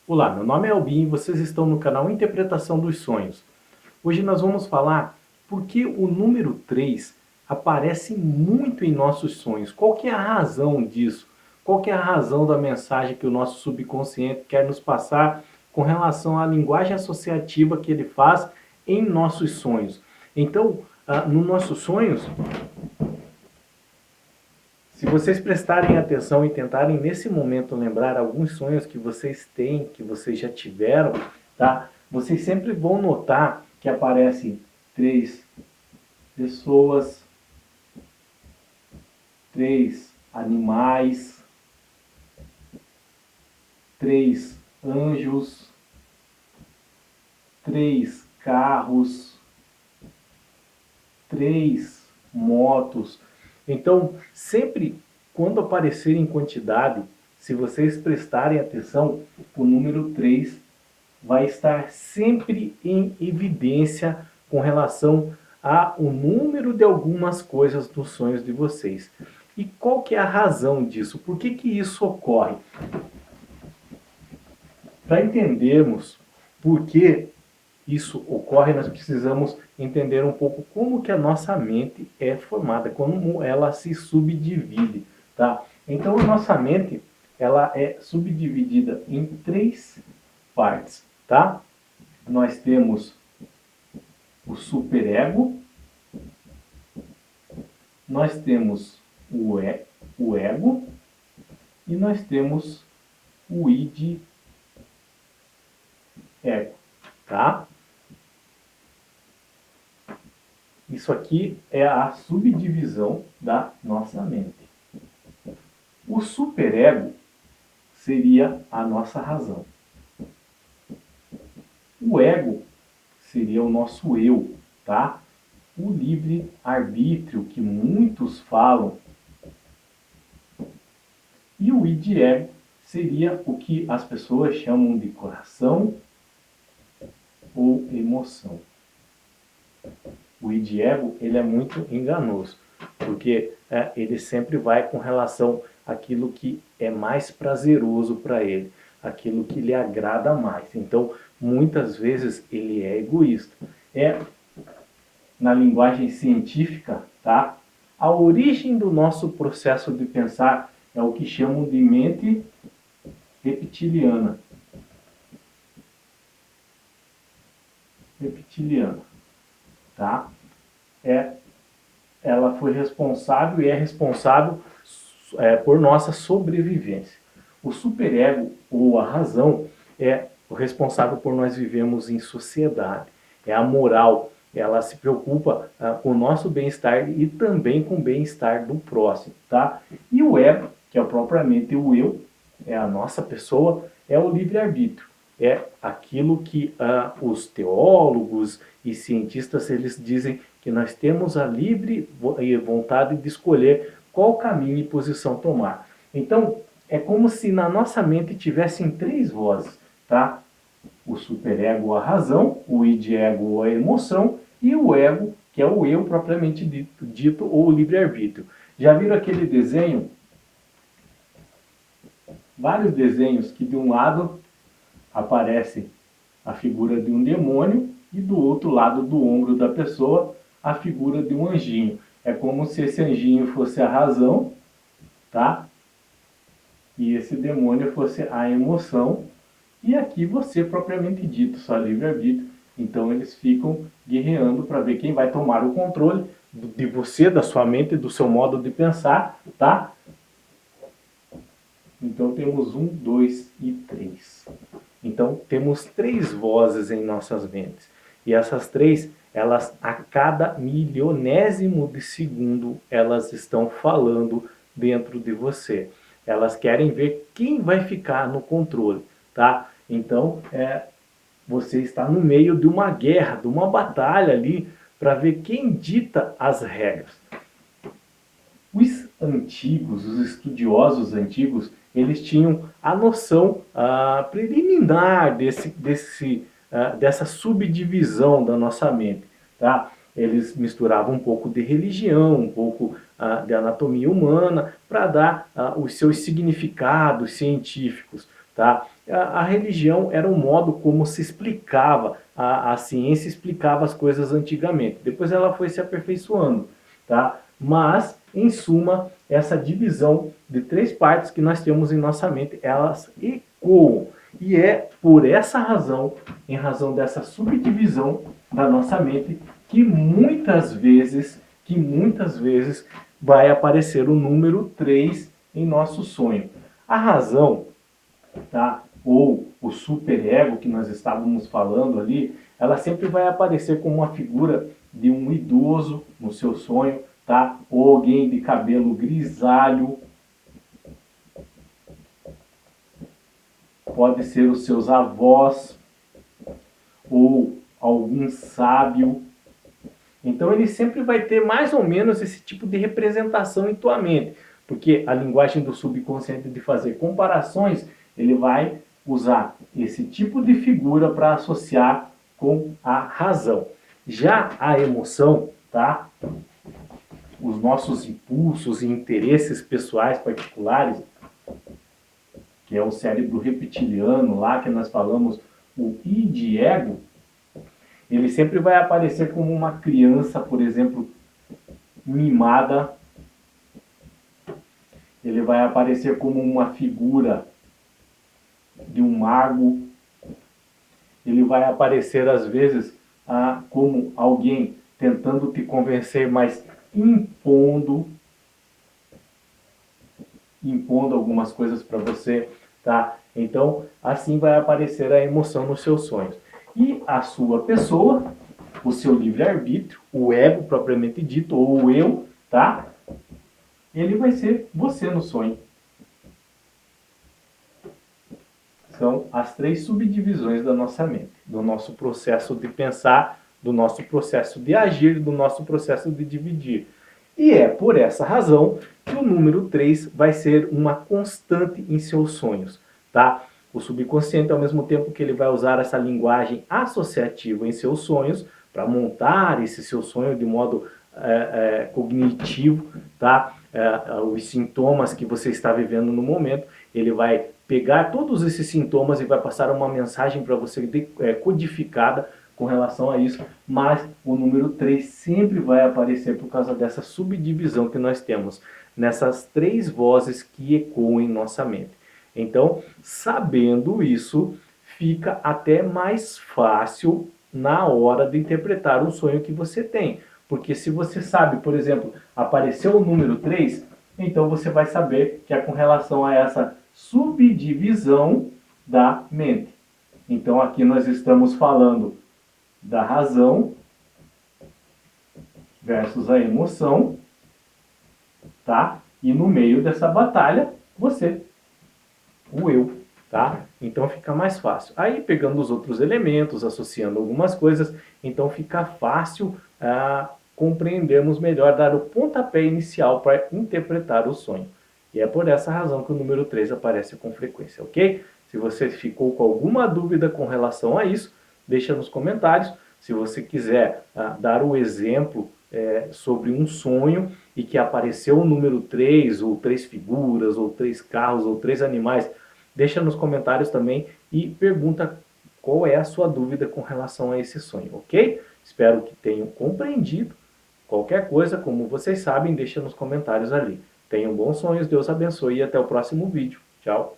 Olá, meu nome é Albin e vocês estão no canal Interpretação dos Sonhos. Hoje nós vamos falar por que o número 3 aparece muito em nossos sonhos. Qual que é a razão disso? Qual que é a razão da mensagem que o nosso subconsciente quer nos passar com relação à linguagem associativa que ele faz em nossos sonhos? Então, nos nossos sonhos, se vocês prestarem atenção e tentarem nesse momento lembrar alguns sonhos que vocês têm, que vocês já tiveram, tá? Vocês sempre vão notar que aparecem 3 pessoas, 3 animais, 3 anjos, 3 carros, 3 motos. Então, sempre quando aparecer em quantidade, se vocês prestarem atenção, o número 3 vai estar sempre em evidência com relação ao número de algumas coisas dos sonhos de vocês. E qual que é a razão disso? Por que que isso ocorre? Para entendermos por que isso ocorre, nós precisamos entender um pouco como que a nossa mente é formada, como ela se subdivide, tá? Então a nossa mente, ela é subdividida em 3 partes, tá? Nós temos o superego, nós temos o ego e nós temos o id ego, tá? Isso aqui é a subdivisão da nossa mente. O superego seria a nossa razão. O ego seria o nosso eu, tá? O livre-arbítrio que muitos falam. E o id-ego seria o que as pessoas chamam de coração ou emoção. O id-ego, ele é muito enganoso, porque ele sempre vai com relação àquilo que é mais prazeroso para ele, aquilo que lhe agrada mais. Então, muitas vezes ele é egoísta. Na linguagem científica, tá? A origem do nosso processo de pensar é o que chamam de mente reptiliana. Tá? Ela foi responsável e é responsável por nossa sobrevivência. O superego, ou a razão, é o responsável por nós vivemos em sociedade. É a moral, ela se preocupa com o nosso bem-estar e também com o bem-estar do próximo, tá? E o ego, que é propriamente o eu, é a nossa pessoa, é o livre-arbítrio. É aquilo que os teólogos e cientistas eles dizem que nós temos a livre vontade de escolher qual caminho e posição tomar. Então, é como se na nossa mente tivessem 3 vozes, tá? O superego, a razão, o id-ego, a emoção, e o ego, que é o eu propriamente dito ou o livre-arbítrio. Já viram aquele desenho? Vários desenhos que de um lado aparece a figura de um demônio e do outro lado do ombro da pessoa a figura de um anjinho. É como se esse anjinho fosse a razão, tá? E esse demônio fosse a emoção. E aqui você propriamente dito, só livre-arbítrio. Então eles ficam guerreando para ver quem vai tomar o controle de você, da sua mente, do seu modo de pensar, tá? Então temos 1, 2 e 3. Então temos 3 vozes em nossas mentes. E essas 3, elas a cada milionésimo de segundo, elas estão falando dentro de você. Elas querem ver quem vai ficar no controle, tá? Então, você está no meio de uma guerra, de uma batalha ali, para ver quem dita as regras. Os antigos, os estudiosos antigos, eles tinham a noção preliminar dessa subdivisão da nossa mente, tá? Eles misturavam um pouco de religião, um pouco de anatomia humana, para dar os seus significados científicos. tá? A religião era um modo como se explicava, a ciência explicava as coisas antigamente. Depois ela foi se aperfeiçoando, tá? Mas, em suma, essa divisão de três partes que nós temos em nossa mente, elas ecoam. E é por essa razão, em razão dessa subdivisão da nossa mente, que muitas vezes vai aparecer o número 3 em nosso sonho. A razão, tá? Ou o superego que nós estávamos falando ali, ela sempre vai aparecer como uma figura de um idoso no seu sonho, tá? Ou alguém de cabelo grisalho. Pode ser os seus avós ou algum sábio. Então ele sempre vai ter mais ou menos esse tipo de representação em tua mente, porque a linguagem do subconsciente de fazer comparações, ele vai usar esse tipo de figura para associar com a razão. Já a emoção, tá? Os nossos impulsos e interesses pessoais particulares, que é o cérebro reptiliano lá que nós falamos, o id ego, ele sempre vai aparecer como uma criança, por exemplo, mimada. Ele vai aparecer como uma figura de um mago. Ele vai aparecer às vezes como alguém tentando te convencer, mas impondo algumas coisas para você, tá? Então, assim vai aparecer a emoção nos seus sonhos. E a sua pessoa, o seu livre-arbítrio, o ego propriamente dito, ou o eu, tá? Ele vai ser você no sonho. São as três subdivisões da nossa mente, do nosso processo de pensar, do nosso processo de agir, do nosso processo de dividir. E é por essa razão que o número 3 vai ser uma constante em seus sonhos, tá? O subconsciente, ao mesmo tempo que ele vai usar essa linguagem associativa em seus sonhos, para montar esse seu sonho de modo cognitivo, tá? Os sintomas que você está vivendo no momento, ele vai pegar todos esses sintomas e vai passar uma mensagem para você codificada com relação a isso, mas o número 3 sempre vai aparecer por causa dessa subdivisão que nós temos, nessas três vozes que ecoam em nossa mente. Então, sabendo isso, fica até mais fácil na hora de interpretar o sonho que você tem. Porque se você sabe, por exemplo, apareceu o número 3, então você vai saber que é com relação a essa subdivisão da mente. Então aqui nós estamos falando da razão versus a emoção, tá? E no meio dessa batalha, você, o eu, tá? Então fica mais fácil. Aí pegando os outros elementos, associando algumas coisas, então fica fácil compreendermos melhor, dar o pontapé inicial para interpretar o sonho. E é por essa razão que o número 3 aparece com frequência, ok? Se você ficou com alguma dúvida com relação a isso, deixa nos comentários. Se você quiser dar o exemplo sobre um sonho e que apareceu o número 3, ou 3 figuras, ou 3 carros, ou 3 animais, deixa nos comentários também e pergunta qual é a sua dúvida com relação a esse sonho, ok? Espero que tenham compreendido. Qualquer coisa, como vocês sabem, deixa nos comentários ali. Tenham bons sonhos, Deus abençoe e até o próximo vídeo. Tchau!